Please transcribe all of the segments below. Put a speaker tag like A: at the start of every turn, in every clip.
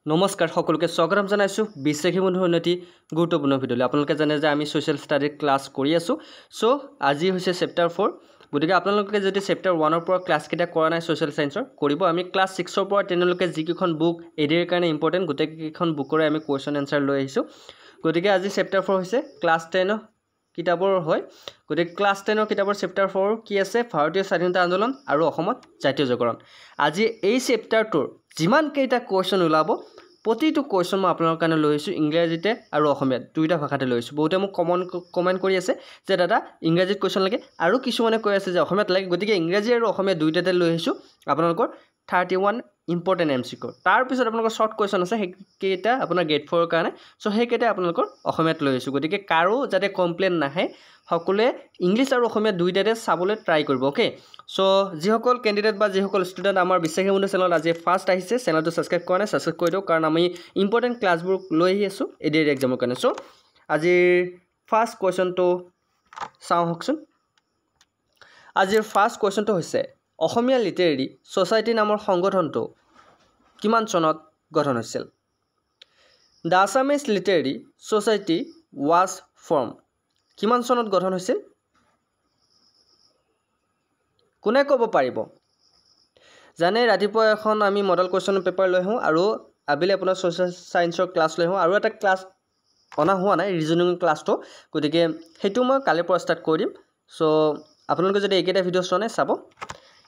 A: নমস্কাৰ সকলোকে স্বাগতম জনাইছো বিশ্বাসী বন্ধুৰ উন্নতি গুৰুত্বপূৰ্ণ ভিডিঅ'লৈ আপোনালোকে জানে যে আমি সোশ্যাল ষ্টাডি ক্লাছ কৰি আছো সো আজি হৈছে চেপ্টাৰ 4 গতিকে আপোনালোকে যদি চেপ্টাৰ 1 ৰ পৰা ক্লাছ কেইটা কৰা নাই সোশ্যাল সায়েন্সৰ কৰিব আমি ক্লাছ 6 ৰ পৰা 10 লৈকে যি কিখন বুক এডিৰ কাৰণে ইম্পৰ্টেন্ট গোটেই কিখন বুকৰে আমি কোৱেশ্চন আনসাৰ লৈ আহিছো গতিকে আজি চেপ্টাৰ 4 হৈছে ক্লাছ 10 কিতাপৰ হয় গতিকে ক্লাছ 10 কিতাপৰ চেপ্টাৰ 4 কি আছে ভাৰতীয় স্বাধীনতা আন্দোলন আৰু অসমত জাতীয় জাগৰণ আজি এই চেপ্টাৰটোৰ যিমান কেইটা কোৱেশ্চন ওলাব প্ৰতিটো কোৱেশ্চন মই আপোনালোকৰ কাৰণে লৈ আহিছো ইংৰাজীতে আৰু অসমীয়াত দুইটা ভাষাতে লৈ আহিছো বহুতে মোক কমেন্ট কৰি আছে যে দাদা ইংৰাজীত কোৱেশ্চন লাগে আৰু কিছুমানে কৈ আছে যে অসমীয়াত লাগে গতিকে ইংৰাজী আৰু অসমীয়া দুইটাতে লৈ আহিছো আপোনালোকৰ 31 ইম্পৰ্টেন্ট এমসিকিউ তাৰ পিছত আপোনালোকৰ শৰ্ট কোৱেশ্চন আছে হেকেটা আপোনাৰ গ্ৰেড 4 ৰ কাৰণে সো হেকেটা আপোনালোকৰ অসমীয়াত লৈ আহিছো গতিকে কাৰো যাতে কমপ্লেইন নাহে সকলে ইংলিশ আৰু অসমীয়া দুইটাতে চাবলৈ ট্ৰাই কৰিব ওকে সো যিসকল ক্যান্ডিডেট বা যিসকল ষ্টুডেন্ট আমাৰ বিশ্বাসী বন্ধু চেনেল আজি ফাৰ্স্ট আহিছে চেনেলটো সাবস্ক্ৰাইব কৰা নাই সাবস্ক্ৰাইব কৰি দিও কাৰণ আমি ইম্পৰ্টেন্ট ক্লাছবোৰ লৈ আহি আছো এডিৰ এক্সামৰ কাৰণে সো আজিৰ ফাৰ্স্ট কোৱেশ্চনটো চাও হকচোন আজিৰ ফাৰ্স্ট কোৱেশ্চনটো হৈছে অসমীয়া লিটাৰেৰী সোসাইটি নামৰ সংগঠনটো কিমান চনত গঠন হৈছিল The Assamese Literary Society was formed কিমান চনত গঠন হৈছিল কোনে ক'ব পাৰিব জানে ৰাতিপুৱা এখন আমি মডেল কোৱেশ্চন পেপাৰ লৈ হও আৰু আবিলে আপোনাৰ সোশ্যাল সায়েন্সৰ ক্লাছ লৈ হও আৰু এটা ক্লাছ অনা হোৱা নাই ৰিজনিং ক্লাছটো গতিকে হেতু মই কালি পৰা ষ্টাৰ্ট কৰি দিম সো আপোনালোকে যদি এইকেইটা ভিডিঅ চোৱা নাই চাব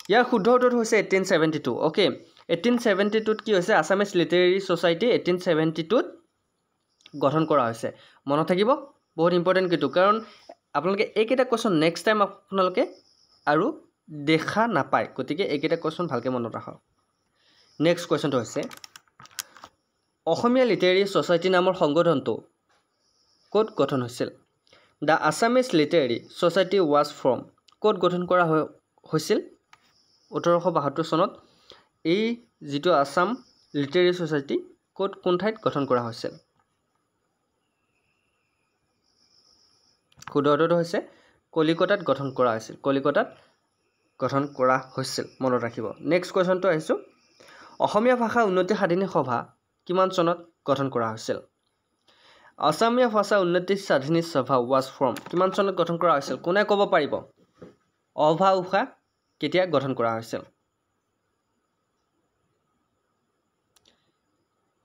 A: ইয়াৰ শুদ্ধ উত্তৰটো হৈছে 1872 ওকে 1872 ত কি হৈছে আসামিজ লিটাৰেৰী সোসাইটি 1872 ত গঠন কৰা হৈছে মনত থাকিব বহুত ইম্পৰ্টেন্ট কিটো কাৰণ আপোনালোকে এইকেইটা কোৱেশ্চন নেক্সট টাইম আপোনালোকে আৰু দেখা নাপায় গতিকে এইকেইটা কোৱেশ্চন ভালকে মনত ৰাখক নেক্সট কোৱেশ্চনটো হৈছে অসমীয়া লিটাৰেৰী সোসাইটি নামৰ সংগঠনটো ক'ত গঠন হৈছিল The Assamese Literary Society was formed ক'ত গঠন কৰা হৈছিল 1872 চনত এই যিটো আসাম লিটাৰেৰী সোসাইটি ক'ত কোন ঠাইত গঠন কৰা হৈছিল খুদৰটো হৈছে কলিকতাত গঠন কৰা হৈছিল কলিকতাত গঠন কৰা হৈছিল মনত ৰাখিব নেক্সট কোৱেশ্চনটো আহিছো অসমীয়া ভাষা উন্নতি সাধিনী সভা কিমান চনত গঠন কৰা হৈছিল অসমীয়া ভাষা উন্নতি সাধিনী সভা was formed কিমান চনত গঠন কৰা হৈছিল কোনে ক'ব পাৰিব অভা উষা কেতিয়া গঠন কৰা হৈছিল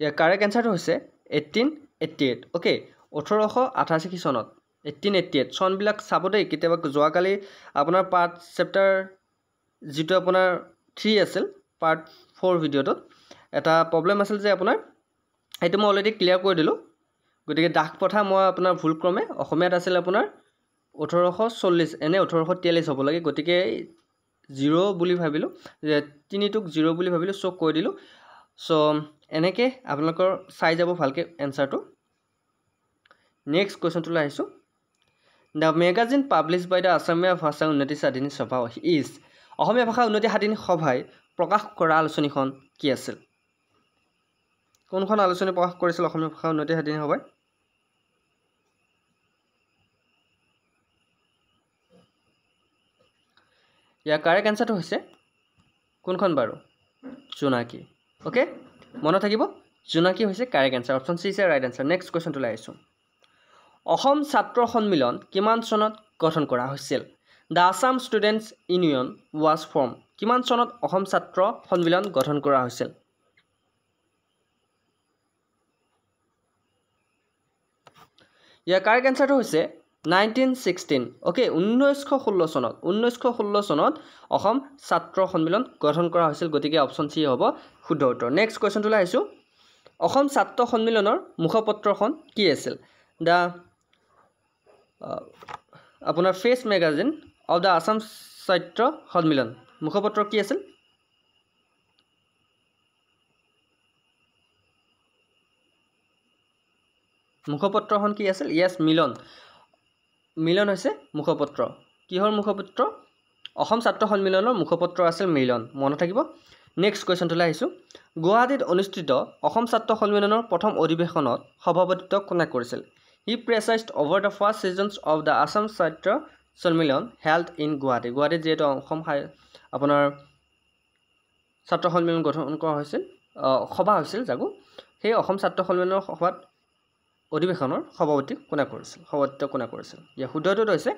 A: ইয়াৰ কাৰেক্ট আনসাৰটো হৈছে 1888 ওকে 1888 চনত 1888 চন বিলাক চাব দেই কিতাবা যোৱাকালি আপোনাৰ পাৰ্ট চেপ্টাৰ যেটো আপোনাৰ 3 আছিল পাৰ্ট 4 ভিডিওটো এটা প্ৰবলেম আছিল যে আপোনাৰ এটো মই অলৰেডি ক্লিয়াৰ কৰি দিলো গতিকে দাগ পথা মই আপোনাৰ ভুল ক্ৰমে অসমীয়াত আছিল আপোনাৰ 1840 এনে 1843 হ'ব লাগে গতিকে 0 বুলি ভাবিলো যে 3 টুক 0 বুলি ভাবিলো সো কৈ দিলো সো এনেকে আপোনালোকৰ চাই যাব ভালকে আনসাৰটো নেক্সট কোৱেশ্চনটো লৈ আহিছো The magazine published by the Assamia Bhasha Unnati Sadhini Sabha is অসমীয়া ভাষা উন্নতি সাধিনী সভাই প্ৰকাশ কৰা আলোচনীখন কি আছিল কোনখন আলোচনী প্ৰকাশ কৰিছিল অসমীয়া ভাষা উন্নতি সাধিনী সভাই ইয়াৰ কাৰেক্ট আনসাৰটো হৈছে কোনখন বাৰু জোনাকি ওকে মনত থাকিব জোনাকি হৈছে correct answer option C is right answer next কোৱেশ্চনটো লৈ আহিছো অসম ছাত্ৰ সন্মিলন কিমান চনত গঠন কৰা হৈছিল The Assam Students Union was formed কিমান চনত অসম ছাত্ৰ সন্মিলন গঠন কৰা হৈছিল ইয়াৰ কাৰেক্ট আনসাৰটো হৈছে 1916 ওকে 1916 চনত অসম ছাত্ৰ সন্মিলন গঠন কৰা হৈছিল গতিকে অপচন সি হ'ব শুদ্ধ উত্তৰ নেক্সট কোৱেশ্চনটো লৈ আহিছো অসম ছাত্ৰ সন্মিলনৰ মুখপত্ৰখন কি আছিল দা আপোনাৰ face magazine of the Assam ছাত্ৰ সন্মিলন মুখপত্ৰ কি আছিল মুখপত্ৰখন কি আছিল ইয়েস মিলন হৈছে মুখপত্ৰ কিহৰ মুখপত্ৰ অসম ছাত্ৰ সন্মিলনৰ মুখপত্ৰ আছিল মিলন মনত থাকিব নেক্সট কোৱেশ্চনটো লৈ আহিছো গুৱাহাটীত অনুষ্ঠিত অসম ছাত্ৰ সন্মিলনৰ প্ৰথম অধিৱেশনত সভাপতিত্ব কোনে কৰিছিল He presided over the first sessions of the Assam Chatra Sanmilon held in Guwahati. Guwahati যেটো অসম আপোনাৰ ছাত্ৰ সন্মিলন গঠন কৰা হৈছিল সভা হৈছিল যাগো সেই অসম ছাত্ৰ সন্মিলনৰ সভাত অধিৱেশনৰ সভাপতি কোনে কৰিছিল সভাপতিত্ব কোনে কৰিছিল ইয়াৰ শুদ্ধটো হৈছে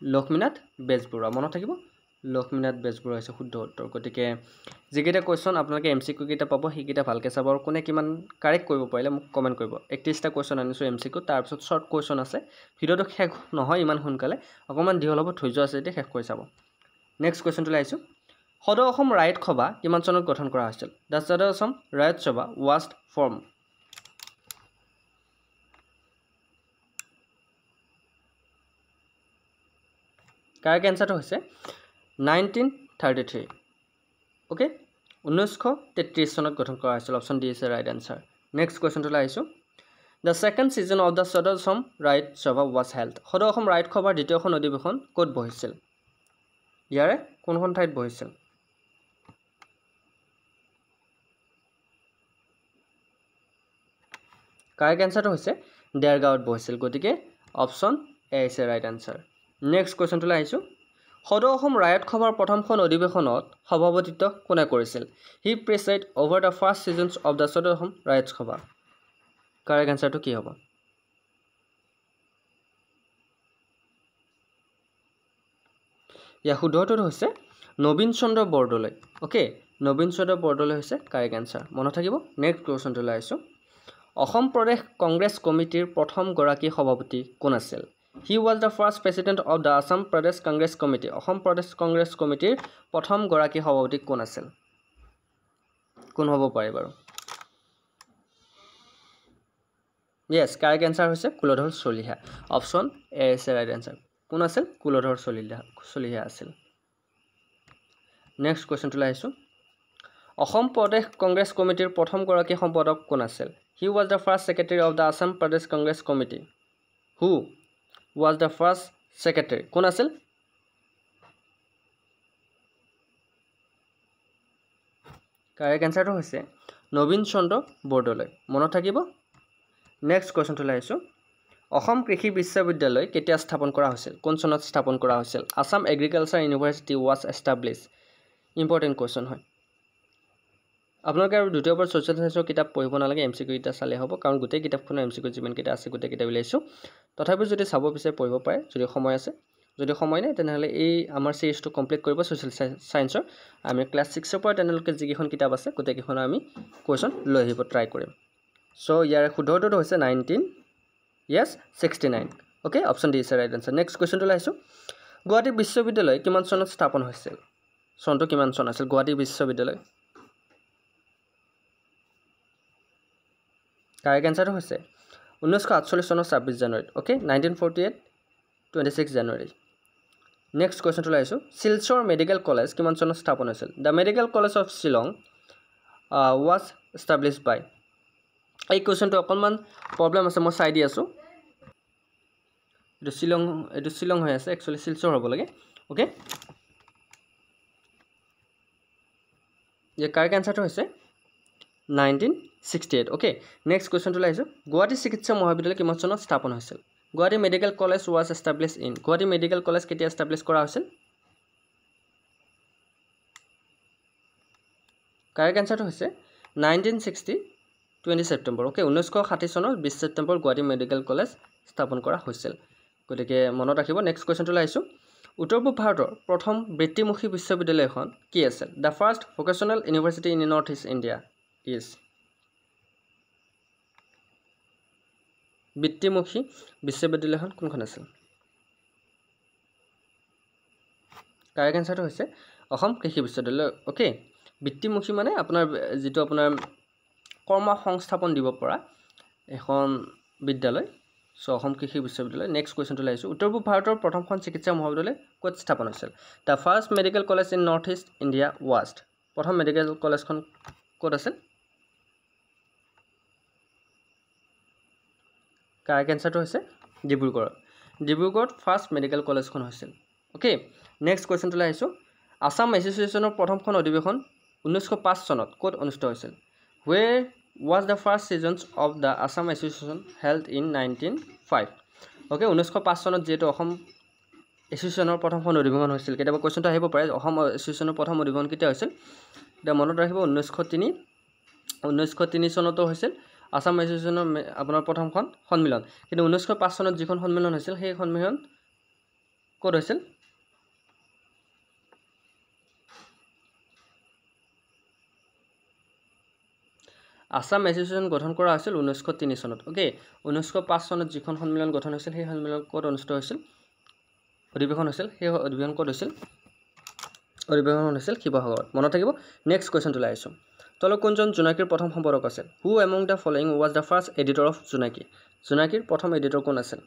A: লক্ষ্মীনাথ বেজবৰুৱা মনত থাকিব লক্ষ্মীনাথ বেজবৰুৱা হৈছে শুদ্ধ উত্তৰ গতিকে যিকেইটা কুৱেশ্যন আপোনালোকে MCQ কেইটা পাব সেইকেইটা ভালকৈ চাব আৰু কোনে কিমান কাৰেক্ট কৰিব পাৰিলে মোক কমেণ্ট কৰিব 31টা কুৱেশ্যন আনিছোঁ MCQ তাৰপিছত শ্বৰ্ট কুৱেশ্যন আছে ভিডিঅ'টো শেষ নহয় ইমান সোনকালে অকণমান দীঘল হ'ব ধৈৰ্য আছে এতিয়া শেষ কৰি চাব নেক্সট কুৱেশ্যনটোলৈ আহিছোঁ সদৌ অসম ৰাইট সভা কিমান চনত গঠন কৰা হৈছিল the Sadou Asom Raiyat Sabha was formed correct এনচাৰটো হৈছে 1933 অ'কে 1933 চনত গঠন কৰা হৈছিল option D is right answer next কুৱেশ্যনটোলৈ আহিছোঁ the second session of the Sadou Asom Raiyat Sabha was held Sadou Asom right সভাৰ দ্বিতীয়খন অধিৱেশন ক'ত বহিছিল ইয়াৰে কোনখন ঠাইত বহিছিল কাৰেক্ট এনচাৰটো হৈছে দেৰগাঁৱত বহিছিল গতিকে option A is right answer next কুৱেশ্যনটোলৈ আহিছোঁ সদৌ অসম ৰাইট সভাৰ প্ৰথমখন অধিৱেশনত সভাপতিত্ব কোনে কৰিছিল he presided over the first sessions of the Sadou Asom Raiyat Sabha correct এনচাৰটো কি হ'ব ইয়াৰ শুদ্ধটো হৈছে নবীন চন্দ্ৰ বৰদলৈ অ'কে নবীন চন্দ্ৰ বৰদলৈ হৈছে কাৰেক্ট এনচাৰ মনত থাকিব নেক্সট কুৱেশ্যনটোলৈ আহিছোঁ অসম প্ৰদেশ কংগ্ৰেছ কমিটিৰ প্ৰথমগৰাকী সভাপতি কোন আছিল he was the first president of the Assam Pradesh Congress committee Asom Pradesh Congress কমিটিৰ প্ৰথমগৰাকী সভাপতি কোন আছিল কোন হ'ব পাৰে বাৰু য়েছ কাৰেক্ট এনচাৰ হৈছে Kuladhar Chaliha option A is right answer কোন আছিল কুলধৰ চলিহা আছিল নেক্সট কুৱেশ্যনটোলৈ আহিছোঁ অসম প্ৰদেশ কংগ্ৰেছ কমিটিৰ প্ৰথমগৰাকী সম্পাদক কোন আছিল he was the first secretary of the Assam Pradesh Congress committee who was the first secretary কোন আছিল কাৰেক্ট এনচাৰটো হৈছে নবীন চন্দ্ৰ বৰদলৈ মনত থাকিব নেক্সট কুৱেশ্যনটোলৈ আহিছোঁ অসম কৃষি বিশ্ববিদ্যালয় কেতিয়া স্থাপন কৰা হৈছিল কোন চনত স্থাপন কৰা হৈছিল Assam agriculture university was establish important question হয় আপোনালোকে আৰু দ্বিতীয়বাৰ ছ'চিয়েল সায়েন্সৰ কিতাপ পঢ়িব নালাগে MCQ কেইটা চালে হ'ব কাৰণ গোটেই কিতাপখনৰ MCQ যিমানকেইটা আছে গোটেইকেইটা উলিয়াইছোঁ তথাপিও যদি চাব বিচাৰে পঢ়িব পাৰে যদি সময় আছে যদি সময় নাই তেনেহ'লে এই আমাৰ চিৰিজটো কমপ্লিট কৰিব ছ'চিয়েল সায়েন্সৰ আমি ক্লাছ 6ৰ পৰা তেনেলৈকে যিকেইখন কিতাপ আছে গোটেইকেইখনৰ আমি কুৱেশ্যন লৈ আহিব ট্ৰাই কৰিম চ' ইয়াৰ শুদ্ধটো হৈছে 69 okay option D is right answer next কুৱেশ্যনটোলৈ আহিছোঁ গুৱাহাটী বিশ্ববিদ্যালয় কিমান চনত স্থাপন হৈছিল চনটো কিমান চন আছিল গুৱাহাটী বিশ্ববিদ্যালয় কাৰেক্ট এনচাৰটো হৈছে 1948 চনৰ 26 জানুৱাৰীত অ'কে 1948 26 জানুৱাৰী নেক্সট কুৱেশ্যনটোলৈ আহিছোঁ শিলচৰ মেডিকেল কলেজ কিমান চনত স্থাপন হৈছিল the medical college of Shillong was establish by এই কুৱেশ্যনটো অকণমান প্ৰব্লেম আছে মই চাই দি আছোঁ এইটো শ্বিলং হৈ আছে একচুৱেলি শিলচৰ হ'ব লাগে অ'কে ইয়াৰ কাৰেক্ট এনচাৰটো হৈছে 1968 অ'কে নেক্সট কুৱেশ্যনটোলৈ আহিছোঁ গুৱাহাটী চিকিৎসা মহাবিদ্যালয় কিমান চনত স্থাপন হৈছিল Guwahati medical college was establish in Guwahati medical college কেতিয়া এষ্টাব্লিছ কৰা হৈছিল কাৰেক্ট এনচাৰটো হৈছে 1960 20 ছেপ্টেম্বৰ অ'কে 1960 চনৰ 20 ছেপ্টেম্বৰ গুৱাহাটী মেডিকেল কলেজ স্থাপন কৰা হৈছিল গতিকে মনত ৰাখিব নেক্সট কুৱেশ্যনটোলৈ আহিছোঁ উত্তৰ পূব ভাৰতৰ প্ৰথম বৃত্তিমুখী বিশ্ববিদ্যালয়খন কি আছিল the first vocational university in north east India is বৃত্তিমুখী বিশ্ববিদ্যালয়খন কোনখন আছিল কাৰেক্ট এনচাৰটো হৈছে অসম কৃষি বিশ্ববিদ্যালয় অ'কে বৃত্তিমুখী মানে আপোনাৰ যিটো আপোনাৰ কৰ্ম সংস্থাপন দিব পৰা এখন বিদ্যালয় চ' অসম কৃষি বিশ্ববিদ্যালয় নেক্সট কুৱেশ্যনটোলৈ আহিছোঁ উত্তৰ পূব ভাৰতৰ প্ৰথমখন চিকিৎসা মহাবিদ্যালয় ক'ত স্থাপন হৈছিল the first medical college in north east India was প্ৰথম মেডিকেল কলেজখন ক'ত আছিল কাৰেক্ট এনচাৰটো হৈছে ডিব্ৰুগড়ত ফাৰ্ষ্ট মেডিকেল কলেজখন হৈছিল অ'কে নেক্সট কুৱেশ্যনটোলৈ আহিছোঁ আছাম এছ'চিয়েশ্যনৰ প্ৰথমখন অধিৱেশন 1905 চনত ক'ত অনুষ্ঠিত হৈছিল where was the first sessions of the Assam association held in 1905 okay 1905 চনত যিহেতু অসম এছ'চিয়েশ্যনৰ প্ৰথমখন অধিৱেশন হৈছিল কেতিয়াবা কুৱেশ্যনটো আহিব পাৰে অসম এছ'চিয়েশ্যনৰ প্ৰথম অধিৱেশন কেতিয়া হৈছিল এতিয়া মনত ৰাখিব 1903 1903 চনতো হৈছিল আসাম এছ'চিয়েশ্যনৰ আপোনাৰ প্ৰথমখন সন্মিলন কিন্তু 1905 চনত যিখন সন্মিলন হৈছিল সেই সন্মিলন ক'ত হৈছিল আসাম এছ'চিয়েশ্যন গঠন কৰা হৈছিল 1903 চনত ওকে 1905 চনত যিখন সন্মিলন গঠন হৈছিল সেই সন্মিলন ক'ত অনুষ্ঠিত হৈছিল অধিৱেশন হৈছিল সেই অধিৱেশন ক'ত হৈছিল অধিৱেশন হৈছিল শিৱসাগৰত মনত থাকিব নেক্সট কোৱেশ্চনটো লৈ আহিছোঁ তলত কোনজন জোনাকীৰ প্ৰথম সম্পাদক আছিল who among the following was the first editor of Jonaki জোনাকীৰ প্ৰথম এডিটৰ কোন আছিল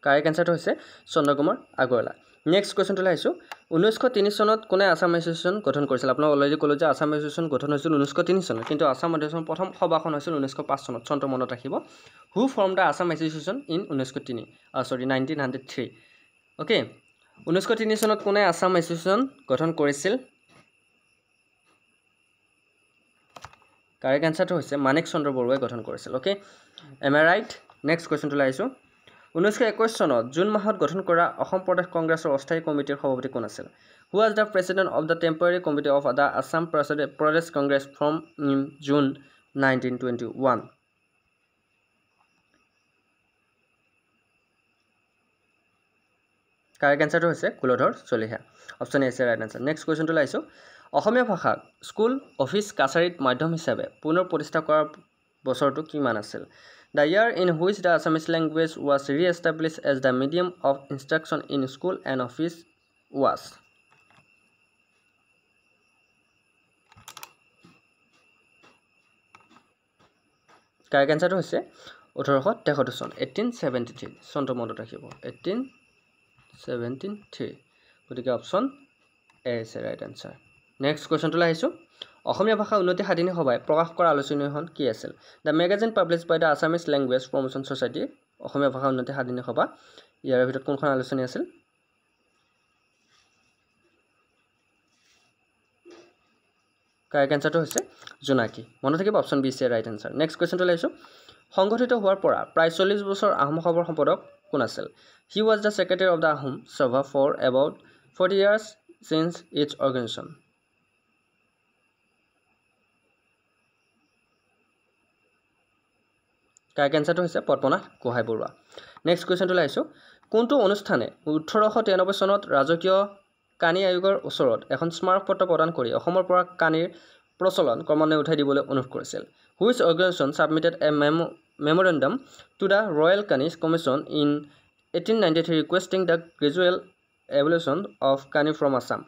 A: কাৰেক্ট এনসাৰটো হৈছে চন্দ্ৰকুমাৰ আগৰৱালা নেক্সট কোৱেশ্চনটো লৈ আহিছোঁ 1903 চনত কোনে আসাম এছ'চিয়েশ্যন গঠন কৰিছিল আপোনাক অলৰেডি ক'লো যে আসাম এছ'চিয়েশ্যন গঠন হৈছিল 1903 চনত কিন্তু আসাম এছ'চিয়েশ্যন প্ৰথম সভাখন হৈছিল 1905 চনত চনটো মনত ৰাখিব who formed the Assam association in 1903 okay 1903 চনত কোনে আসাম এছ'চিয়েশ্যন গঠন কৰিছিল কাৰেক্ট এনসাৰটো হৈছে মানিক চন্দ্ৰ বৰুৱাই গঠন কৰিছিল ওকে এম আই ৰাইট নেক্সট কুৱেশ্যনটো লৈ আহিছোঁ 1921 চনত জুন মাহত গঠন কৰা অসম প্ৰদেশ কংগ্ৰেছৰ অস্থায়ী কমিটিৰ সভাপতি কোন আছিল who was the president of the temporary committee of the Assam Pradesh Congress from June 1921 correct এনসাৰটো হৈছে Kuladhar Chaliha option A right answer next কুৱেশ্যনটো লৈ আহিছোঁ অসমীয়া ভাষাক স্কুল অফিচ কাছাৰীত মাধ্যম হিচাপে পুনৰ প্ৰতিষ্ঠা কৰাৰ বছৰটো কিমান আছিল The year in which the Assamese language was re-established as the medium of instruction in school and office was correct answer হৈছে 1863 চন 1873 চনটো মনত ৰাখিব 1873 গতিকে অপশ্যন এ আছে ৰাইট আনসাৰ নেক্সট কুৱেশ্যনটো লৈ আহিছোঁ অসমীয়া ভাষা উন্নতি সাধিনী সভাই প্ৰকাশ কৰা আলোচনীখন কি আছিল the magazine published by the Assamese language promotion society Asomiya Bhasha Unnati সাধিনী সভা ইয়াৰ ভিতৰত কোনখন আলোচনী আছিল কাৰেক্ট এনসাৰটো হৈছে জোনাকী মনত থাকিব option B right answer next কুৱেশ্যনটো লৈ আহিছোঁ সংগঠিত হোৱাৰ পৰা প্ৰায় 40 বছৰ আহোম সভাৰ সম্পাদক কোন আছিল he was the secretary of the Ahom Sabha for about 40 years since its organization correct এনসাৰটো হৈছে পদ্মনাথ গোহাঁই বৰুৱা নেক্সট কুৱেশ্যনটো লৈ আহিছোঁ কোনটো অনুষ্ঠানে 1893 চনত ৰাজকীয় কানি আয়োগৰ ওচৰত এখন স্মাৰকপত্ৰ প্ৰদান কৰি অসমৰ পৰা কানিৰ প্ৰচলন ক্ৰমান্বয়ে উঠাই দিবলৈ অনুৰোধ কৰিছিল which organization submitted a memorandum to the royal কানিজ commission in 1893 requesting the gradual evolution of কানি ফ্ৰম আছাম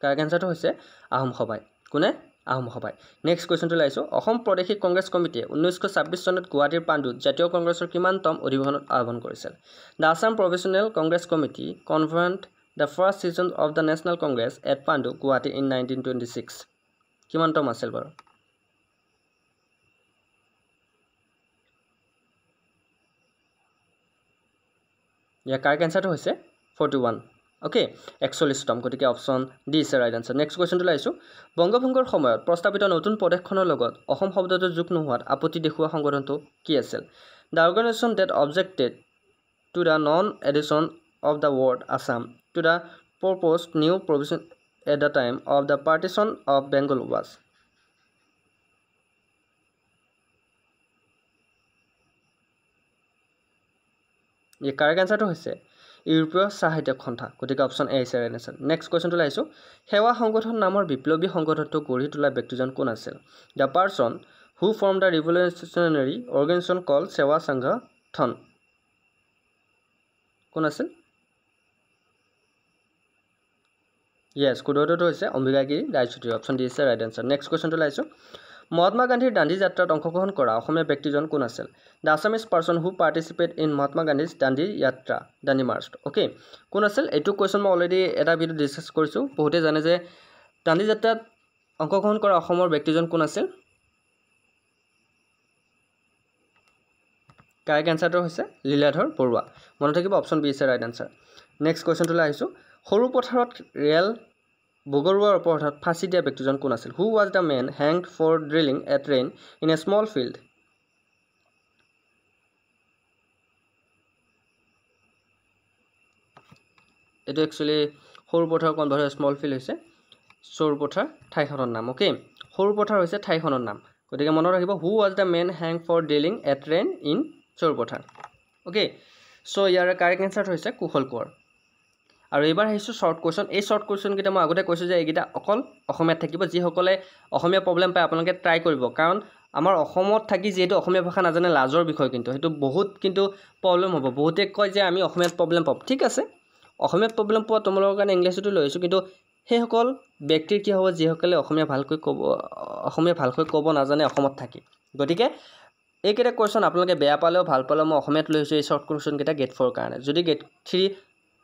A: কাৰেক্ট এনসাৰটো হৈছে আহোম সভাই কোনে আহোম সভাই নেক্সট কুৱেশ্যনটো লৈ আহিছোঁ অসম প্ৰদেশিক কংগ্ৰেছ কমিটিয়ে 1926 চনত গুৱাহাটীৰ পাণ্ডুত জাতীয় কংগ্ৰেছৰ কিমানতম অধিৱেশনত আহ্বান কৰিছিল the Assam professional Congress committee convent the first season of the national Congress at Pandu Guwahati in 1926 কিমানতম আছিল বাৰু ইয়াৰ কাৰেক্ট এনসাৰটো হৈছে 41 ওকে 41তম গতিকে option D is right answer next কুৱেশ্যনটো লৈ আহিছোঁ বংগভংগৰ সময়ত প্ৰস্তাৱিত নতুন প্ৰদেশখনৰ লগত অসম শব্দটো যোগ নোহোৱাত আপত্তি দেখুওৱা সংগঠনটো কি আছিল the organization that objected to the non addition of the word Assam to the proposed new province at the time of the partition of Bengal was ইয়াৰ কাৰেক্ট এনসাৰটো হৈছে ইউৰোপীয় সাহিত্যক সন্থা গতিকে অপশ্যন এ আছে ৰাইট আনসাৰ নেক্সট কুৱেশ্যনটো লৈ আহিছোঁ সেৱা সংগঠন নামৰ বিপ্লৱী সংগঠনটো গঢ়ি তোলা ব্যক্তিজন কোন আছিল the person who formed the revolutionary organization call Seva Sangathan কোন আছিল ইয়েছ কুদৰটো হৈছে অম্বিকাগিৰি ৰায়চৌধুৰী অপশ্যন ডি আছে ৰাইট আনসাৰ নেক্সট কুৱেশ্যনটো লৈ আহিছোঁ মহাত্মা গান্ধীৰ দাণ্ডী যাত্ৰাত অংশগ্ৰহণ কৰা অসমীয়া ব্যক্তিজন কোন আছিল the Assamese person who participate in Mahatma Gandhi's Dandi যাত্ৰা দাণ্ডী মাৰ্চ অ'কে কোন আছিল এইটো কুৱেশ্যন মই অলৰেডি এটা ভিডিঅ' ডিছকাছ কৰিছোঁ বহুতে জানে যে দাণ্ডী যাত্ৰাত অংশগ্ৰহণ কৰা অসমৰ ব্যক্তিজন কোন আছিল কাৰেক্ট এনসাৰটো হৈছে লীলাধৰ বৰুৱা মনত থাকিব অপশ্যন বি আছে ৰাইট আনসাৰ নেক্সট কুৱেশ্যনটো লৈ আহিছোঁ সৰু পথাৰত ৰেল বগৰুৱাৰ অপৰাধত ফাঁচি দিয়া ব্যক্তিজন কোন আছিল who was the man hanged for drilling a train in a small field এইটো actually Sarupathar convert small field হৈছে সৰুপথাৰ ঠাইখনৰ নাম ওকে সৰুপথাৰ হৈছে ঠাইখনৰ নাম গতিকে মনত ৰাখিব who was the man hang for dealing a train in Sarupathar okay so your correct answer হৈছে কুশল কোঁৱৰ আৰু এবাৰ আহিছোঁ শৰ্ট কোৱেশ্যন এই শৰ্ট কোৱেশ্যনকেইটা মই আগতে কৈছোঁ যে এইকেইটা অকল অসমীয়াত থাকিব যিসকলে অসমীয়া প্ৰব্লেম পায় আপোনালোকে ট্ৰাই কৰিব কাৰণ আমাৰ অসমত থাকি যিহেতু অসমীয়া ভাষা নাজানে লাজৰ বিষয় কিন্তু সেইটো বহুত কিন্তু প্ৰব্লেম হ'ব বহুতে কয় যে আমি অসমীয়াত প্ৰব্লেম পাম ঠিক আছে অসমীয়াত প্ৰব্লেম পোৱা তোমালোকৰ কাৰণে ইংলিছতো লৈ আহিছোঁ কিন্তু সেইসকল ব্যক্তিৰ কি হ'ব যিসকলে অসমীয়া ভালকৈ ক'ব নাজানে অসমত থাকি গতিকে এইকেইটা কোৱেশ্যন আপোনালোকে বেয়া পালেও ভাল পালেও মই অসমীয়াত লৈ আহিছোঁ এই শৰ্ট কোৱেশ্যনকেইটা গেট 4 কাৰণে যদি গেট 3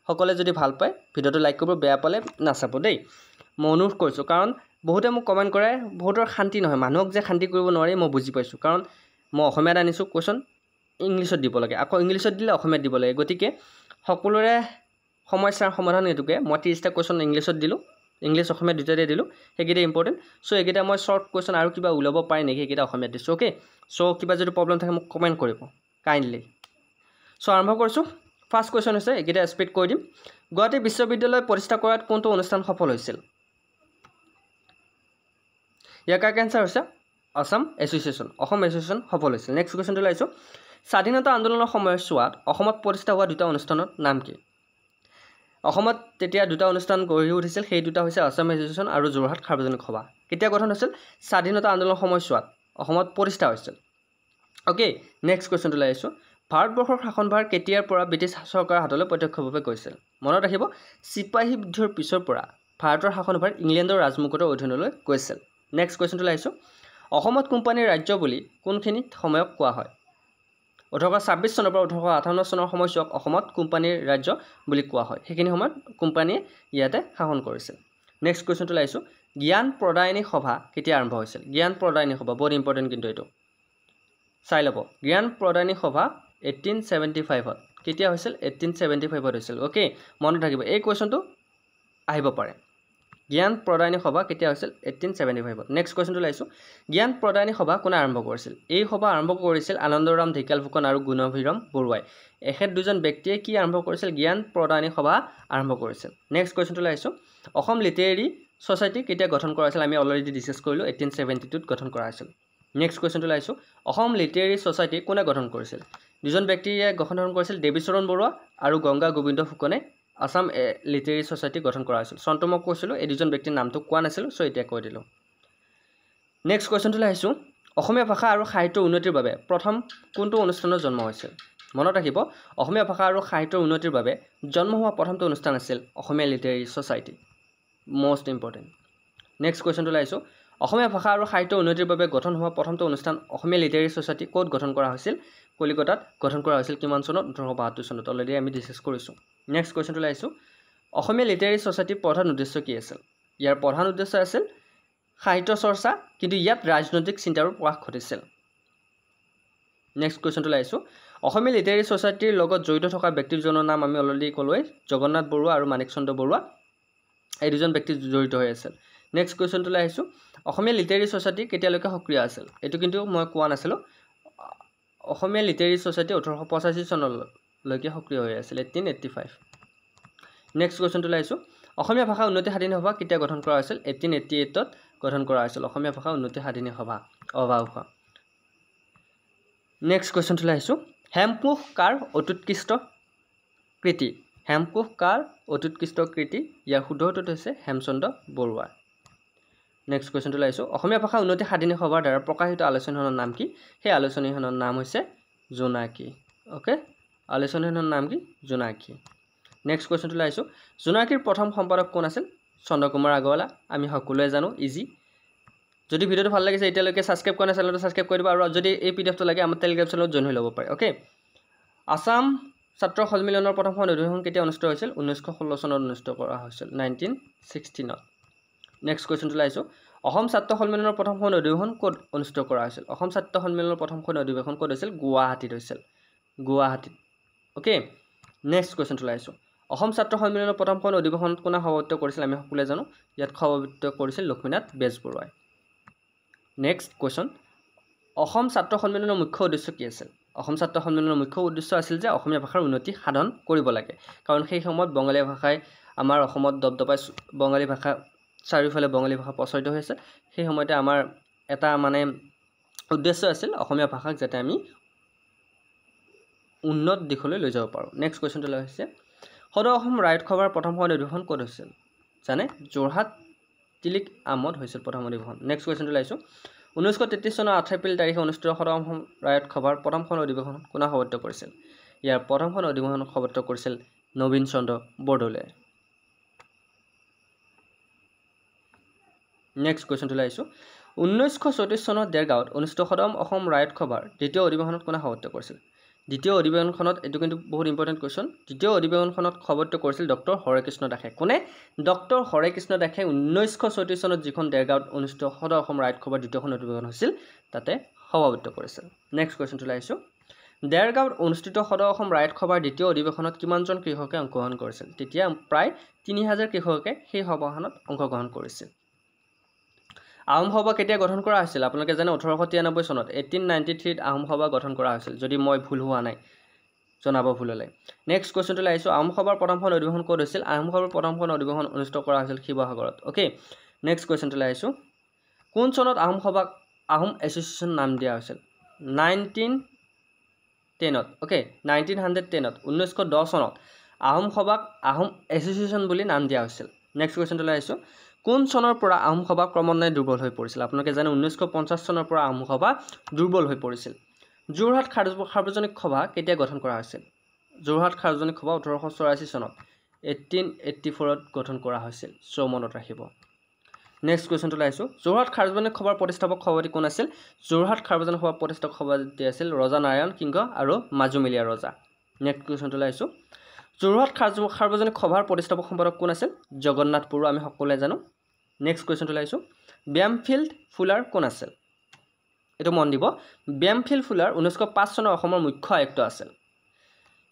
A: সকলে যদি ভাল পায় ভিডিওটো লাইক কৰিব বেয়া পালে নাচাব দেই মই অনুৰোধ কৰিছোঁ কাৰণ বহুতে মোক কমেণ্ট কৰে বহুতৰ শান্তি নহয় মানুহক যে শান্তি কৰিব নোৱাৰি মই বুজি পাইছোঁ কাৰণ মই অসমীয়াত আনিছোঁ কোৱেশ্যন ইংলিছত দিব লাগে আকৌ ইংলিছত দিলে অসমীয়াত দিব লাগে গতিকে সকলোৰে সমস্যাৰ সমাধান এটুকে মই 30টা কোৱেশ্যন ইংলিছত দিলোঁ ইংলিছ অসমীয়া দুটাতে দিলোঁ সেইকেইটা ইম্পৰ্টেণ্ট চ' এইকেইটা মই শৰ্ট কোৱেশ্যন আৰু কিবা ওলাব পাৰে নেকি সেইকেইটা অসমীয়াত দিছোঁ অ'কে চ' কিবা যদি প্ৰব্লেম থাকে মোক কমেণ্ট কৰিব কাইণ্ডলি চ' আৰম্ভ কৰিছোঁ ফাৰ্ষ্ট কুৱেশ্যন হৈছে এইকেইটা স্পীড কৰি দিম গুৱাহাটী বিশ্ববিদ্যালয় প্ৰতিষ্ঠা কৰাত কোনটো অনুষ্ঠান সফল হৈছিল ইয়াৰ কাৰেক্ট এনসাৰ হৈছে অসম এছ'চিয়েশ্যন অসম এছ'চিয়েশ্যন সফল হৈছিল নেক্সট কুৱেশ্যনটো লাইছোঁ স্বাধীনতা আন্দোলনৰ সময়ছোৱাত অসমত প্ৰতিষ্ঠা হোৱা দুটা অনুষ্ঠানৰ নাম কি অসমত তেতিয়া দুটা অনুষ্ঠান গঢ়ি উঠিছিল সেই দুটা হৈছে অসম এছ'চিয়েশ্যন আৰু যোৰহাট সাৰ্বজনিক সভা কেতিয়া গঠন হৈছিল স্বাধীনতা আন্দোলনৰ সময়ছোৱাত অসমত প্ৰতিষ্ঠা হৈছিল অ'কে নেক্সট কুৱেশ্যনটো লাইছোঁ ভাৰতবৰ্ষৰ শাসনভাৰ কেতিয়াৰ পৰা ব্ৰিটিছ চৰকাৰৰ হাতলৈ প্ৰত্যক্ষভাৱে গৈছিল মনত ৰাখিব চিপাহী বিদ্ৰোহৰ পিছৰ পৰা ভাৰতৰ শাসনভাৰ ইংলেণ্ডৰ ৰাজমুকুটৰ অধীনলৈ গৈছিল নেক্সট কুৱেশ্যনটো লাইছোঁ অসমত কোম্পানীৰ ৰাজ্য বুলি কোনখিনি সময়ক কোৱা হয় 1826 চনৰ পৰা 1858 চনৰ সময়ছোৱাক অসমত কোম্পানীৰ ৰাজ্য বুলি কোৱা হয় সেইখিনি সময়ত কোম্পানীয়ে ইয়াতে শাসন কৰিছিল নেক্সট কুৱেশ্যনটো লাইছোঁ জ্ঞান প্ৰদায়নী সভা কেতিয়া আৰম্ভ হৈছিল জ্ঞান প্ৰদায়নী সভা বহুত ইম্পৰ্টেণ্ট কিন্তু এইটো চাই ল'ব জ্ঞান প্ৰদায়নী সভা 1875ত কেতিয়া হৈছিল 1875ত হৈছিল ওকে মনত ৰাখিব এই কুৱেশ্যনটো আহিব পাৰে জ্ঞান প্ৰদায়নী সভা কেতিয়া হৈছিল 1875ত নেক্সট কুৱেশ্যনটো লাইছোঁ জ্ঞান প্ৰদায়নী সভা কোনে আৰম্ভ কৰিছিল এই সভা আৰম্ভ কৰিছিল আনন্দৰাম ঢেকিয়াল ফুকন আৰু গুণভিৰাম বৰুৱাই এখেত দুজন ব্যক্তিয়ে কি আৰম্ভ কৰিছিল জ্ঞান প্ৰদায়নী সভা আৰম্ভ কৰিছিল নেক্সট কুৱেশ্যনটো লাইছোঁ অসম লিটাৰেৰী ছ'চাইটি কেতিয়া গঠন কৰা হৈছিল আমি অলৰেডি ডিছকাছ কৰিলোঁ 1872ত গঠন কৰা হৈছিল নেক্সট কুৱেশ্যনটো লাইছোঁ অসম লিটাৰেৰী ছ'চাইটি কোনে গঠন কৰিছিল দুজন ব্যক্তিয়ে গঠন কৰিছিল দেৱীচৰণ বৰুৱা আৰু গংগা গোবিন্দ ফুকনে আসাম লিটাৰেৰী ছ'চাইটি গঠন কৰা হৈছিল চনটো মই কৈছিলোঁ এই দুজন ব্যক্তিৰ নামটো কোৱা নাছিলোঁ চ' এতিয়া কৈ দিলোঁ নেক্সট কুৱেশ্যনটো আহিছোঁ অসমীয়া ভাষা আৰু সাহিত্যৰ উন্নতিৰ বাবে প্ৰথম কোনটো অনুষ্ঠানৰ জন্ম হৈছিল মনত ৰাখিব অসমীয়া ভাষা আৰু সাহিত্যৰ উন্নতিৰ বাবে জন্ম হোৱা প্ৰথমটো অনুষ্ঠান আছিল Asomiya literary society most important next কুৱেশ্যনটো আহিছোঁ অসমীয়া ভাষা আৰু সাহিত্যৰ উন্নতিৰ বাবে গঠন হোৱা প্ৰথমটো অনুষ্ঠান অসমীয়া লিটাৰেৰী ছ'চাইটি ক'ত গঠন কৰা হৈছিল কলিকতাত গঠন কৰা হৈছিল কিমান চনত 1872 চনত অলৰেডি আমি ডিছকাছ কৰিছোঁ নেক্সট কুৱেশ্যনটো লাইছোঁ অসমীয়া লিটাৰেৰী ছ'চাইটিৰ প্ৰধান উদ্দেশ্য কি আছিল ইয়াৰ প্ৰধান উদ্দেশ্য আছিল সাহিত্য চৰ্চা কিন্তু ইয়াত ৰাজনৈতিক চিন্তাৰো প্ৰকাশ ঘটিছিল নেক্সট কুৱেশ্যনটো লাইছোঁ অসমীয়া লিটাৰেৰী ছ'চাইটিৰ লগত জড়িত থকা ব্যক্তিজনৰ নাম আমি অলৰেডি ক'লোৱেই জগন্নাথ বৰুৱা আৰু মাণিক চন্দ্ৰ বৰুৱা এই দুজন ব্যক্তি জড়িত হৈ আছিল নেক্সট কুৱেশ্যনটো আহিছোঁ অসমীয়া লিটাৰেৰী ছ'চাইটি কেতিয়ালৈকে সক্ৰিয় আছিল এইটো কিন্তু মই কোৱা নাছিলোঁ অসমীয়া লিটাৰেৰী ছ'চাইটি 1885 চনলৈকে সক্ৰিয় হৈ আছিল 1885 নেক্সট কুৱেশ্যনটো আহিছোঁ অসমীয়া ভাষা উন্নতি সাধিনী সভা কেতিয়া গঠন কৰা হৈছিল 1888ত গঠন কৰা হৈছিল অসমীয়া ভাষা উন্নতি সাধিনী সভা অভাউসা নেক্সট কুৱেশ্যনটো আহিছোঁ হেমকোষ কাৰ অত্যুৎকৃষ্ট কৃতি হেমকোষ কাৰ অত্যুৎকৃষ্ট কৃতি ইয়াৰ শুদ্ধ উত্তৰটো হৈছে হেমচন্দ্ৰ বৰুৱা নেক্সট কুৱেশ্যনটো আহিছোঁ অসমীয়া ভাষা উন্নতি সাধিনী সভাৰ দ্বাৰা প্ৰকাশিত আলোচনীখনৰ নাম কি সেই আলোচনীখনৰ নাম হৈছে জোনাকী ওকে আলোচনীখনৰ নাম কি জোনাকী নেক্সট কুৱেশ্যনটো আহিছোঁ জোনাকীৰ প্ৰথম সম্পাদক কোন আছিল চন্দ্ৰকুমাৰ আগৰৱালা আমি সকলোৱে জানো ইজি যদি ভিডিওটো ভাল লাগিছে এতিয়ালৈকে ছাবস্ক্ৰাইব কৰা নাই চেনেলটো ছাবস্ক্ৰাইব কৰি দিব আৰু যদি এই পিডিএফটো লাগে আমাৰ টেলিগ্ৰাম চেনেলত জইন হৈ ল'ব পাৰে ওকে আসাম ছাত্ৰ সন্মিলনৰ প্ৰথমখন অধিৱেশন কেতিয়া অনুষ্ঠিত হৈছিল 1916 চনত অনুষ্ঠিত কৰা হৈছিল 1916ত নেক্সট কুৱেশ্যনটো লাইছোঁ অসম ছাত্ৰ সন্মিলনৰ প্ৰথমখন অধিৱেশন ক'ত অনুষ্ঠিত কৰা হৈছিল অসম ছাত্ৰ সন্মিলনৰ প্ৰথমখন অধিৱেশন ক'ত হৈছিল গুৱাহাটীত হৈছিল গুৱাহাটীত ওকে নেক্সট কুৱেশ্যনটো লাইছোঁ অসম ছাত্ৰ সন্মিলনৰ প্ৰথমখন অধিৱেশন কোনে সভাপতিত্ব কৰিছিল আমি সকলোৱে জানো ইয়াত সভাপতিত্ব কৰিছিল লক্ষ্মীনাথ বেজবৰুৱাই নেক্সট কুৱেশ্যন অসম ছাত্ৰ সন্মিলনৰ মুখ্য উদ্দেশ্য কি আছিল অসম ছাত্ৰ সন্মিলনৰ মুখ্য উদ্দেশ্য আছিল যে অসমীয়া ভাষাৰ উন্নতি সাধন কৰিব লাগে কাৰণ সেই সময়ত বঙালী ভাষাই আমাৰ অসমত দবদবাই বঙালী ভাষা চাৰিওফালে বঙালী ভাষা প্ৰচলিত হৈ আছে সেই সময়তে আমাৰ এটা মানে উদ্দেশ্য আছিল অসমীয়া ভাষাক যাতে আমি উন্নত দিশলৈ লৈ যাব পাৰোঁ নেক্সট কুৱেশ্যনটো লৈ হৈছে সদৌ অসম ৰায়ত সভাৰ প্ৰথমখন অধিৱেশন ক'ত হৈছিল জানে যোৰহাট তিলিক আমত হৈছিল প্ৰথম অধিৱেশন নেক্সট কুৱেশ্যনটো লাইছোঁ 1933 চনৰ 8 এপ্ৰিল তাৰিখে অনুষ্ঠিত সদৌ অসম ৰায়ত সভাৰ প্ৰথমখন অধিৱেশন কোনে সভাপতিত্ব কৰিছিল ইয়াৰ প্ৰথমখন অধিৱেশন সভাপতিত্ব কৰিছিল নবীন চন্দ্ৰ বৰদলৈ নেক্সট কুৱেশ্যনটো লাইছোঁ 1934 চনত দেৰগাঁৱত অনুষ্ঠিত সদৌ অসম ৰায়ত সভাৰ দ্বিতীয় অধিৱেশনত কোনে সভাপতিত্ব কৰিছিল দ্বিতীয় অধিৱেশনখনত এইটো কিন্তু বহুত ইম্পৰ্টেণ্ট কুৱেশ্যন দ্বিতীয় অধিৱেশনখনত সভাপতিত্ব কৰিছিল ডক্টৰ হৰেকৃষ্ণ দাসে কোনে ডক্টৰ হৰেকৃষ্ণ দাসে 1934 চনত যিখন দেৰগাঁৱত অনুষ্ঠিত সদৌ অসম ৰায়ত সভাৰ দ্বিতীয়খন অধিৱেশন হৈছিল তাতে সভাপতিত্ব কৰিছিল নেক্সট কুৱেশ্যনটো লাইছোঁ দেৰগাঁৱত অনুষ্ঠিত সদৌ অসম ৰায়ত সভাৰ দ্বিতীয় অধিৱেশনত কিমানজন কৃষকে অংশগ্ৰহণ কৰিছিল তেতিয়া প্ৰায় 3000 কৃষকে সেই সভাখনত অংশগ্ৰহণ কৰিছিল আহোম সভা কেতিয়া গঠন কৰা হৈছিল আপোনালোকে জানে 1893 চনত 1893 ত আহোম সভা গঠন কৰা হৈছিল যদি মই ভুল হোৱা নাই জনাব ভুল হ'লে নেক্সট কুৱেশ্যনটো লাইছোঁ আহোম সভাৰ প্ৰথমখন অধিৱেশন ক'ত হৈছিল আহোম সভাৰ প্ৰথমখন অধিৱেশন অনুষ্ঠিত কৰা হৈছিল শিৱসাগৰত ওকে নেক্সট কুৱেশ্যনটো লাইছোঁ কোন চনত আহোম সভাক আহোম এছ'চিয়েশ্যন নাম দিয়া হৈছিল 1910ত ওকে 1910ত 1910 চনত আহোম সভাক আহোম এছ'চিয়েশ্যন বুলি নাম দিয়া হৈছিল নেক্সট কুৱেশ্যনটো লাইছোঁ কোন চনৰ পৰা আহোম সভা ক্ৰমান্বয়ে দুৰ্বল হৈ পৰিছিল আপোনালোকে জানে 1950 চনৰ পৰা আহোম সভা দুৰ্বল হৈ পৰিছিল যোৰহাট সাৰ্বজনিক সভা কেতিয়া গঠন কৰা হৈছিল যোৰহাট সাৰ্বজনিক সভা 1884 চনত 1884ত গঠন কৰা হৈছিল সো মনত ৰাখিব নেক্সট কুৱেশ্যনটো লাইছোঁ যোৰহাট সাৰ্বজনিক সভাৰ প্ৰতিষ্ঠাপক সভাপতি কোন আছিল যোৰহাট সাৰ্বজনিক সভাৰ প্ৰতিষ্ঠাপক সভাপতি আছিল ৰজা নাৰায়ণ সিংহ আৰু মাজুমলীয়া ৰজা নেক্সট কুৱেশ্যনটো লাইছোঁ যোৰহাট সাৰ্বজনিক সভাৰ প্ৰতিষ্ঠাপক সম্পাদক কোন আছিল জগন্নাথ বৰুৱা আমি সকলোৱে জানো নেক্সট কুৱেশ্যনটো লাইছোঁ ব্যামফিল্ড ফুলাৰ কোন আছিল এইটো মন দিব ব্যামফিল্ড ফুলাৰ 1905 চনৰ অসমৰ মুখ্য আয়ুক্ত আছিল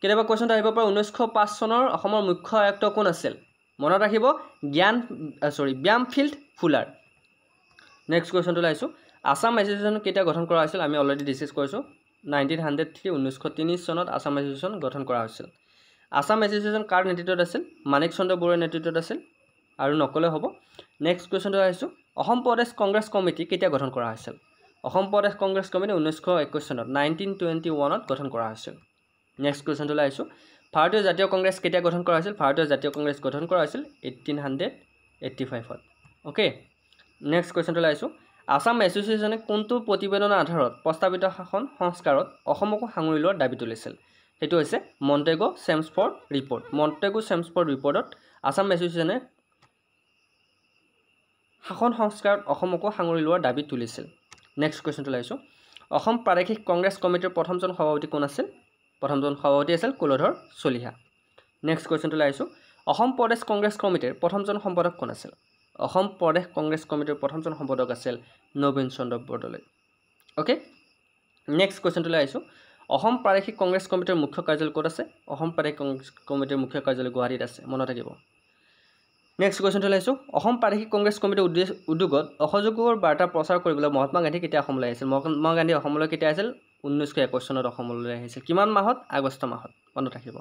A: কেতিয়াবা কুৱেশ্যনটো আহিব পাৰে 1905 চনৰ অসমৰ মুখ্য আয়ুক্ত কোন আছিল মনত ৰাখিব ব্যামফিল্ড ফুলাৰ নেক্সট কুৱেশ্যনটো লাইছোঁ আসাম এছ'চিয়েশ্যন কেতিয়া গঠন কৰা হৈছিল আমি অলৰেডি ডিছকাছ কৰিছোঁ 1903 চনত আসাম এছ'চিয়েশ্যন গঠন কৰা হৈছিল আসাম এছ'চিয়েশ্যন কাৰ নেতৃত্বত আছিল মানিক চন্দ্ৰ বৰুৱাৰ নেতৃত্বত আছিল আৰু নকলে হ'ব নেক্সট কুৱেশ্যনটো আহিছোঁ অসম প্ৰদেশ কংগ্ৰেছ কমিটি কেতিয়া গঠন কৰা হৈছিল অসম প্ৰদেশ কংগ্ৰেছ কমিটি 1921 চনত 1921ত গঠন কৰা হৈছিল নেক্সট কুৱেশ্যনটো আহিছোঁ ভাৰতীয় জাতীয় কংগ্ৰেছ কেতিয়া গঠন কৰা হৈছিল ভাৰতীয় জাতীয় কংগ্ৰেছ গঠন কৰা হৈছিল 1885ত ওকে নেক্সট কুৱেশ্যনটো আহিছোঁ আসাম এছ'চিয়েশ্যনে কোনটো প্ৰতিবেদনৰ আধাৰত প্ৰস্তাৱিত শাসন সংস্কাৰত অসমকো সাঙুৰি লোৱাৰ দাবী তুলিছিল সেইটো হৈছে মণ্টেগো চেমছফৰ্ড ৰিপৰ্ট মণ্টেগো চেমছফৰ্ড ৰিপৰ্টত আসাম এছ'চিয়েশ্যনে শাসন সংস্কাৰত অসমকো সাঙুৰি লোৱাৰ দাবী তুলিছিল নেক্সট কুৱেশ্যনটো লাইছোঁ অসম প্ৰাদেশিক কংগ্ৰেছ কমিটিৰ প্ৰথমজন সভাপতি কোন আছিল প্ৰথমজন সভাপতি আছিল কুলধৰ চলিহা নেক্সট কুৱেশ্যনটো লাইছোঁ অসম প্ৰদেশ কংগ্ৰেছ কমিটিৰ প্ৰথমজন সম্পাদক কোন আছিল অসম প্ৰদেশ কংগ্ৰেছ কমিটিৰ প্ৰথমজন সম্পাদক আছিল নবীন চন্দ্ৰ বৰদলৈ ওকে নেক্সট কুৱেশ্যনটো লাইছোঁ অসম প্ৰাদেশিক কংগ্ৰেছ কমিটিৰ মুখ্য কাৰ্যালয় ক'ত আছে অসম প্ৰাদেশিক কংগ্ৰেছ কমিটিৰ মুখ্য কাৰ্যালয় গুৱাহাটীত আছে মনত থাকিব নেক্সট কুৱেশ্যনটো লাইছোঁ অসম প্ৰাদেশিক কংগ্ৰেছ কমিটিৰ উদ্যোগত অসহযোগৰ বাৰ্তা প্ৰচাৰ কৰিবলৈ মহাত্মা গান্ধী কেতিয়া অসমলৈ আহিছিল মহাত্মা গান্ধী অসমলৈ কেতিয়া আহিছিল 1921 চনত অসমলৈ আহিছিল কিমান মাহত আগষ্ট মাহত মনত ৰাখিব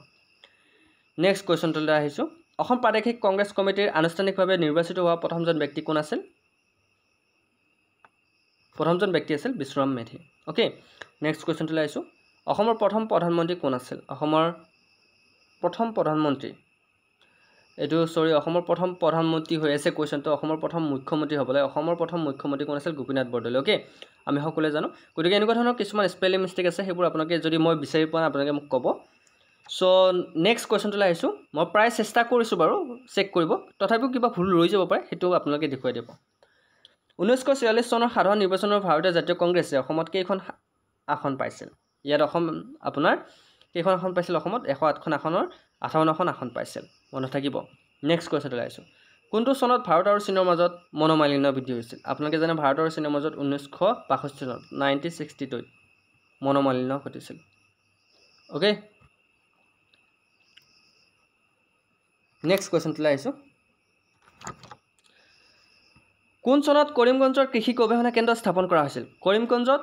A: নেক্সট কুৱেশ্যনটোলৈ আহিছোঁ অসম প্ৰাদেশিক কংগ্ৰেছ কমিটিৰ আনুষ্ঠানিকভাৱে নিৰ্বাচিত হোৱা প্ৰথমজন ব্যক্তি কোন আছিল প্ৰথমজন ব্যক্তি আছিল বিশ্বৰাম মেধি ওকে নেক্সট কুৱেশ্যনটোলৈ আহিছোঁ অসমৰ প্ৰথম প্ৰধানমন্ত্ৰী কোন আছিল অসমৰ প্ৰথম প্ৰধানমন্ত্ৰী এইটো অসমৰ প্ৰথম প্ৰধানমন্ত্ৰী হৈ আছে কুৱেশ্যনটো অসমৰ প্ৰথম মুখ্যমন্ত্ৰী হ'বলৈ অসমৰ প্ৰথম মুখ্যমন্ত্ৰী কোন আছিল গোপীনাথ বৰদলৈ ওকে আমি সকলোৱে জানো গতিকে এনেকুৱা ধৰণৰ কিছুমান স্পেলিং মিষ্টেক আছে সেইবোৰ আপোনালোকে যদি মই বিচাৰি পোৱা নাই আপোনালোকে মোক ক'ব সো নেক্সট কুৱেশ্যনটোলৈ আহিছোঁ মই প্ৰায় চেষ্টা কৰিছোঁ বাৰু চেক কৰিব তথাপিও কিবা ভুল ৰৈ যাব পাৰে সেইটো আপোনালোকে দেখুৱাই দিব 1946 চনৰ সাধাৰণ নিৰ্বাচনৰ ভাৰতীয় জাতীয় কংগ্ৰেছে অসমত কেইখন আসন পাইছিল ইয়াত অসম আপোনাৰ কেইখন আসন পাইছিল অসমত 108খন আসনৰ 58খন আসন পাইছিল মনত থাকিব নেক্সট কুৱেশ্যনটো আহিছোঁ কোনটো চনত ভাৰত আৰু চীনৰ মাজত মনোমালিন্য বৃদ্ধি হৈছিল আপোনালোকে জানে ভাৰত আৰু চীনৰ মাজত 1962 চনত 1962ত মনোমালিন্য ঘটিছিল ওকে নেক্সট কুৱেশ্যনটোলৈ আহিছোঁ কোন চনত কৰিমগঞ্জৰ কৃষি গৱেষণা কেন্দ্ৰ স্থাপন কৰা হৈছিল কৰিমগঞ্জত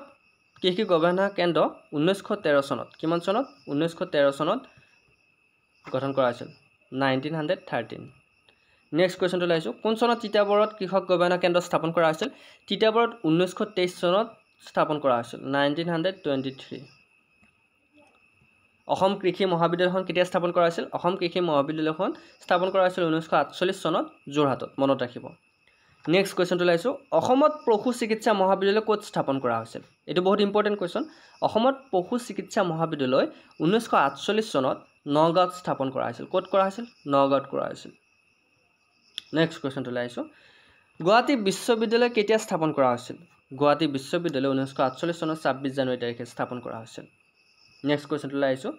A: কৃষি গৱেষণা কেন্দ্ৰ 1913 চনত কিমান চনত 1913 চনত গঠন কৰা হৈছিল 1913 নেক্সট কোৱেশ্চনটো লাইছো কোন চনত তিতাবৰত কৃষক গৱেষণা কেন্দ্ৰ স্থাপন কৰা হৈছিল তিতাবৰত 1923 চনত স্থাপন কৰা হৈছিল 1923 অসম কৃষি মহাবিদ্যালয়খন কেতিয়া স্থাপন কৰা হৈছিল অসম কৃষি মহাবিদ্যালয়খন স্থাপন কৰা হৈছিল 1948 চনত যোৰহাটত মনত ৰাখিব নেক্সট কোৱেশ্চনটো লাইছো অসমত পশু চিকিৎসা মহাবিদ্যালয় ক'ত স্থাপন কৰা হৈছিল এটো বহুত ইম্পৰ্টেন্ট কোৱেশ্চন অসমত পশু চিকিৎসা মহাবিদ্যালয় 1948 চনত নগাঁৱত স্থাপন কৰা হৈছিল ক'ত কৰা হৈছিল নগাঁৱত কৰা হৈছিল নেক্সট কোৱেশ্চনটো লাইছো গুৱাহাটী বিশ্ববিদ্যালয় কেতিয়া স্থাপন কৰা হৈছিল গুৱাহাটী বিশ্ববিদ্যালয় 1948 চনৰ 26 জানুৱাৰী তাৰিখে স্থাপন কৰা হৈছিল নেক্সট কোৱেশ্চনটো লাইছো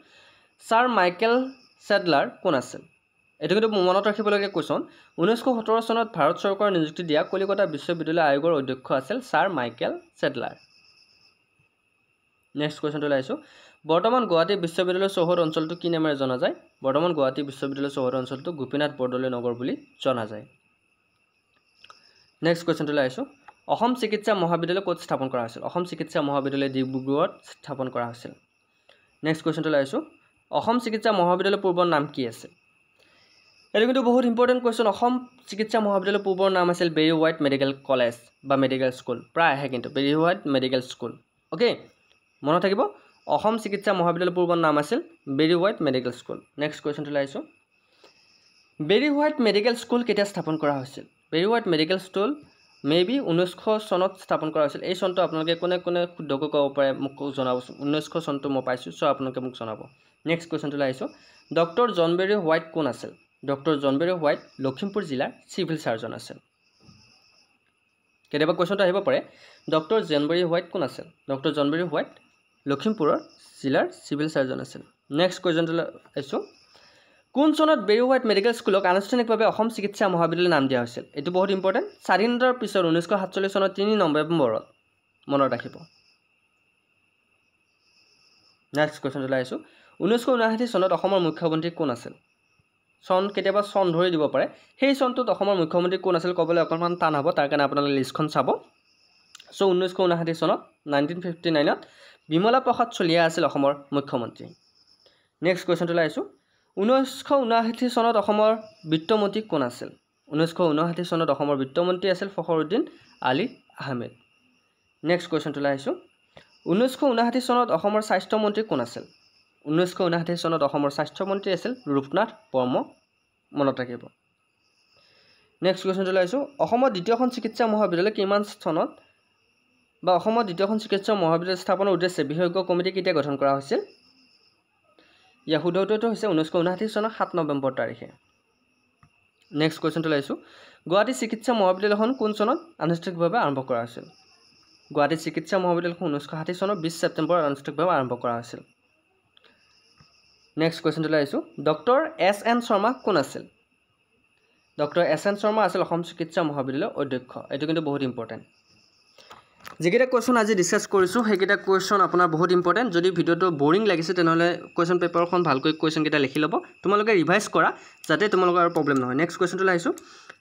A: স্যাৰ মাইকেল সেডলাৰ কোন আছিল এটো কিন্তু মনত ৰাখিবলগীয়া কোৱেশ্চন 1917 চনত ভাৰত চৰকাৰৰ নিযুক্তি দিয়া কলিকতা বিশ্ববিদ্যালয় আয়োগৰ অধ্যক্ষ আছিল স্যাৰ মাইকেল সেডলাৰ নেক্সট কোৱেশ্চনটো লাইছো বৰ্তমান গুৱাহাটী বিশ্ববিদ্যালয় চৌহদ অঞ্চলটো কি নামেৰে জনা যায় বৰ্তমান গুৱাহাটী বিশ্ববিদ্যালয় চৌহদ অঞ্চলটো গোপীনাথ বৰদলৈ নগৰ বুলি জনা যায় নেক্সট কোৱেশ্চনটো লাইছো অসম চিকিৎসা মহাবিদ্যালয় ক'ত স্থাপন কৰা হৈছিল অসম চিকিৎসা মহাবিদ্যালয় ডিব্ৰুগড়ত স্থাপন কৰা হৈছিল নেক্সট কোৱেশ্চনটো লাইছো অসম চিকিৎসা মহাবিদ্যালয়ৰ পূৰ্বৰ নাম কি আছিল এটো কিন্তু বহুত ইম্পৰ্টেন্ট কোৱেশ্চন অসম চিকিৎসা মহাবিদ্যালয়ৰ পূৰ্বৰ নাম আছিল বেৰি হোৱাইট মেডিকেল কলেজ বা মেডিকেল স্কুল প্ৰায় আহে কিন্তু বেৰি হোৱাইট মেডিকেল স্কুল ওকে মনত থাকিব অসম চিকিৎসা মহাবিদ্যালয়ৰ পূৰ্বৰ নাম আছিল Berry White medical school next কোৱেশ্চনটো লাইছো বেৰি হোৱাইট মেডিকেল স্কুল কেতিয়া স্থাপন কৰা হৈছিল বেৰি হোৱাইট মেডিকেল স্কুল মেবি 1900 চনত স্থাপন কৰা হৈছিল এই চনটো আপোনালোকে কোনে কোনে শুদ্ধকৈ ক'ব পাৰে মোক জনাব 1900 চনটো মই পাইছো সো আপোনালোকে মোক জনাব নেক্সট কোৱেশ্চনটো লাইছো ডক্টৰ জন বেৰি হোৱাইট কোন আছিল ডক্টৰ জন বেৰি হোৱাইট লখিমপুৰ জিলাৰ সিভিল সাৰ্জন আছিল কেতিয়াবা কোৱেশ্চনটো আহিব পাৰে ডক্টৰ জন বেৰি হোৱাইট কোন আছিল ডক্টৰ জন বেৰি হোৱাইট লখিমপুৰৰ জিলাৰ সিভিল সাৰ্জন আছিল নেক্সট কোৱেশ্চনটো লাইছো কোন চনত বেৰি হোৱাইট মেডিকেল স্কুলক আনুষ্ঠানিকভাৱে অসম চিকিৎসা মহাবিদ্যালয় নাম দিয়া হৈছিল এটো বহুত ইম্পৰ্টেন্ট স্বাধীনতাৰ পিছত 1947 চনৰ 3 নৱেম্বৰত মনত ৰাখিব নেক্সট কোৱেশ্চনটো লাইছো 1959 চনত অসমৰ মুখ্যমন্ত্ৰী কোন আছিল চন কেতিয়াবা চন ধৰি দিব পাৰে সেই চনটোত অসমৰ মুখ্যমন্ত্ৰী কোন আছিল ক'বলৈ অকমান টান হ'ব তাৰ কাৰণে আপোনালোকে লিষ্টখন চাব সো 1959 চনত 1959ত বিমলা প্ৰসাদ চলিহা আছিল অসমৰ মুখ্যমন্ত্ৰী নেক্সট কোৱেশ্চনটো লাইছো 1959 চনত অসমৰ বিত্তমন্ত্ৰী কোন আছিল 1959 চনত অসমৰ বিত্তমন্ত্ৰী আছিল ফখৰুদ্দিন আলী আহমেদ নেক্সট কোৱেশ্চনটো লাইছো 1959 চনত অসমৰ স্বাস্থ্য মন্ত্ৰী কোন আছিল 1959 চনত অসমৰ স্বাস্থ্য মন্ত্ৰী আছিল ৰূপনাথ বৰ্মা মনত ৰাখিব নেক্সট কোৱেশ্চনটো লাইছো অসমৰ দ্বিতীয়খন চিকিৎসা মহাবিদ্যালয় কিমান চনত বা অসমৰ দ্বিতীয়খন চিকিৎসা মহাবিদ্যালয় স্থাপনৰ উদ্দেশ্যে বিশেষজ্ঞ কমিটি কেতিয়া গঠন কৰা হৈছিল ইয়া শুদ্ধটো হৈছে 1959 চনৰ 7 নৱেম্বৰ তাৰিখে নেক্সট কোৱেশ্চনটো লাইছো গুৱাহাটী চিকিৎসা মহাবিদ্যালয়খন কোন চনত আনুষ্ঠানিকভাৱে আৰম্ভ কৰা হৈছিল গুৱাহাটী চিকিৎসা মহাবিদ্যালয়খন 1960 চনৰ 20 ছেপ্টেম্বৰত আনুষ্ঠানিকভাৱে আৰম্ভ কৰা হৈছিল নেক্সট কোৱেশ্চনটো লাইছো ডক্টৰ এছ এন শৰ্মা কোন আছিল ডক্টৰ এছ এন শৰ্মা আছিল অসম চিকিৎসা মহাবিদ্যালয়ৰ অধ্যক্ষ এটো কিন্তু বহুত ইম্পৰ্টেন্ট যেকেইটা কোৱেশ্চন আজি ডিসকাস কৰিছো হেকেইটা কোৱেশ্চন আপোনাৰ বহুত ইম্পৰ্টেন্ট যদি ভিডিওটো বোৰিং লাগিছে তেনেহলে কোৱেশ্চন পেপাৰখন ভালকৈ কোৱেশ্চন কেইটা লিখি ল'ব তোমালোকে ৰিভাইজ কৰা যাতে তোমালোকৰ আৰু প্ৰবলেম নহয় নেক্সট কোৱেশ্চনটো লাইছো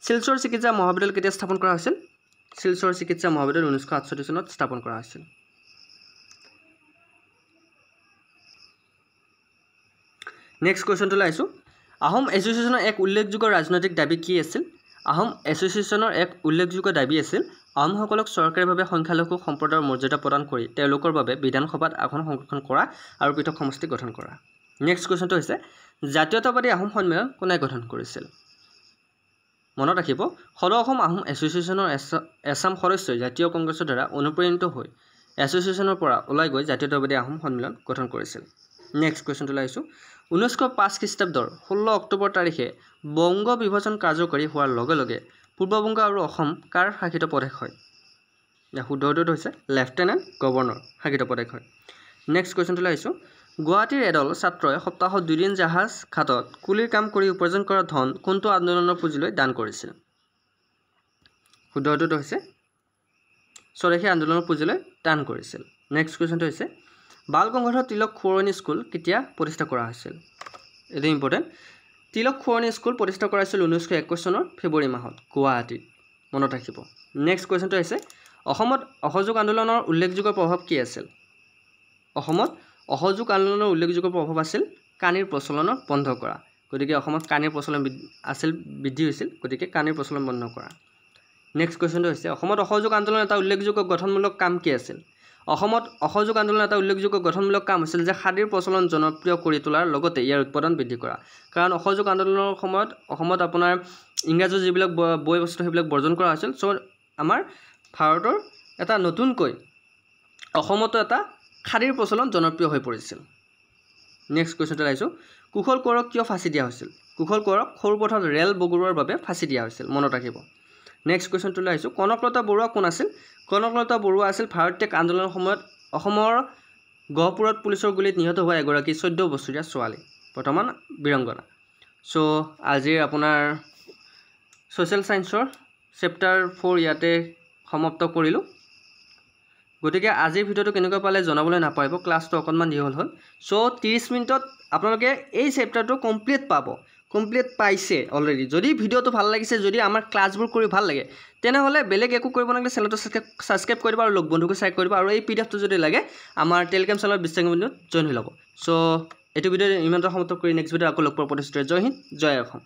A: শিলচৰ চিকিৎসা মহাবিদ্যালয় কেতিয়া স্থাপন কৰা হৈছিল শিলচৰ চিকিৎসা মহাবিদ্যালয় 1968 চনত স্থাপন কৰা হৈছিল নেক্সট কোৱেশ্চনটো লাইছো আহোম এছ'চিয়েশ্যনৰ এক উল্লেখযোগ্য ৰাজনৈতিক দাবী কি আছিল আহোম এছ'চিয়েশ্যনৰ এক উল্লেখযোগ্য দাবী আছিল আহোমসকলক চৰকাৰীভাৱে সংখ্যালঘু সম্প্ৰদায়ৰ মৰ্যাদা প্ৰদান কৰি তেওঁলোকৰ বাবে বিধানসভাত আসন সংৰক্ষণ কৰা আৰু পৃথক সমষ্টি গঠন কৰা নেক্সট কোৱেশ্চনটো হৈছে জাতীয়তাবাদী আহোম সন্মিলন কোনে গঠন কৰিছিল মনত ৰাখিব সদৌ অসম আহোম এছ'চিয়েশ্যনৰ এছাম সদস্যই জাতীয় কংগ্ৰেছৰ দ্বাৰা অনুপ্ৰাণিত হৈ এছ'চিয়েশ্যনৰ পৰা ওলাই গৈ জাতীয়তাবাদী আহোম সন্মিলন গঠন কৰিছিল নেক্সট কোৱেশ্চনটো লাইছো 1905 খ্ৰীষ্টাব্দৰ 16 অক্টোবৰ তাৰিখে বংগ বিভাজন কাৰ্যকৰী হোৱাৰ লগে লগে পূৰ্ববংগ আৰু অসম কাৰ শাসিত প্ৰদেশ হয় ইয়া শুদ্ধটো হৈছে লেফটেনেণ্ট গভৰ্ণৰ শাসিত প্ৰদেশ হয় নেক্সট কোৱেশ্চনটো লাইছো গুৱাহাটীৰ এডল ছাত্ৰই সপ্তাহত 2 দিন জাহাজ ঘাটত কুলিৰ কাম কৰি উপাৰ্জন কৰা ধন কোনটো আন্দোলনৰ পুঁজিলৈ দান কৰিছিল শুদ্ধটো হৈছে স্বদেশী আন্দোলনৰ পুঁজিলৈ দান কৰিছিল নেক্সট কোৱেশ্চনটো হৈছে বাল গংগাধৰ তিলক খুৰণী স্কুল কেতিয়া প্ৰতিষ্ঠা কৰা হৈছিল এটো ইম্পৰ্টেন্ট তিলক খুৰণী স্কুল প্ৰতিষ্ঠা কৰা হৈছিল 1921 চনৰ ফেব্ৰুৱাৰী মাহত গুৱাহাটীত মনত ৰাখিব নেক্সট কোৱেশ্চনটো হৈছে অসমত অসহযোগ আন্দোলনৰ উল্লেখযোগ্য প্ৰভাৱ কি আছিল অসমত অসহযোগ আন্দোলনৰ উল্লেখযোগ্য প্ৰভাৱ আছিল কানিৰ প্ৰচলনৰ বন্ধ কৰা গতিকে অসমত কানিৰ প্ৰচলন আছিল বৃদ্ধি হৈছিল গতিকে কানিৰ প্ৰচলন বন্ধ কৰা নেক্সট কোৱেশ্চনটো হৈছে অসমত অসহযোগ আন্দোলনৰ এটা উল্লেখযোগ্য গঠনমূলক কাম কি আছিল অসমত অসহযোগ আন্দোলনৰ এটা উল্লেখযোগ্য গঠনমূলক কাম আছিল যে খাদীৰ প্ৰচলন জনপ্ৰিয় কৰি তোলাৰ লগতে ইয়াৰ উৎপাদন বৃদ্ধি কৰা কাৰণ অসহযোগ আন্দোলনৰ সময়ত অসমত আপোনাৰ ইংৰাজৰ যিবিলাক বয় বস্তু সেইবিলাক বৰ্জন কৰা হৈছিল চ' আমাৰ ভাৰতৰ এটা নতুনকৈ অসমতো এটা খাদীৰ প্ৰচলন জনপ্ৰিয় হৈ পৰিছিল নেক্সট কুৱেশ্যনটো আহিছোঁ কুশল কোঁৱৰক কিয় ফাঁচি দিয়া হৈছিল কুশল কোঁৱৰক সৰুপথাৰত ৰেল বগৰোৱাৰ বাবে ফাঁচি দিয়া হৈছিল মনত ৰাখিব নেক্সট কুৱেশ্যনটোলৈ আহিছোঁ কনকলতা বৰুৱা কোন আছিল কনকলতা বৰুৱা আছিল ভাৰত ত্যাগ আন্দোলনৰ সময়ত অসমৰ গহপুৰত পুলিচৰ গুলীত নিহত হোৱা এগৰাকী 14 বছৰীয়া ছোৱালী বৰ্তমান বীৰংগনা চ' আজিৰ আপোনাৰ ছ'চিয়েল ছায়েন্সৰ চেপ্টাৰ 4 ইয়াতে সমাপ্ত কৰিলোঁ গতিকে আজিৰ ভিডিঅ'টো কেনেকুৱা পালে জনাবলৈ নাপাহৰিব ক্লাছটো অকণমান দীঘল হ'ল চ' 30 মিনিটত আপোনালোকে এই চেপ্টাৰটো কমপ্লিট পাইছে অলৰেডি যদি ভিডিঅ'টো ভাল লাগিছে যদি আমাৰ ক্লাছবোৰ কৰি ভাল লাগে তেনেহ'লে বেলেগ একো কৰিব নালাগে চেনেলটো ছাবস্ক্ৰাইব কৰিব আৰু লগ বন্ধুকো শ্বেয়াৰ কৰিব আৰু এই পিডিএফটো যদি লাগে আমাৰ টেলিগ্ৰাম চেনেলৰ বিশ্বাস বন্ধুত জইন হৈ ল'ব চ' এইটো ভিডিঅ' ইমানটা সমাপ্ত কৰি নেক্সট ভিডিঅ' আকৌ লগ পোৱাৰ প্ৰতিশ্ৰুতি জয় হিন্দ জয় অসম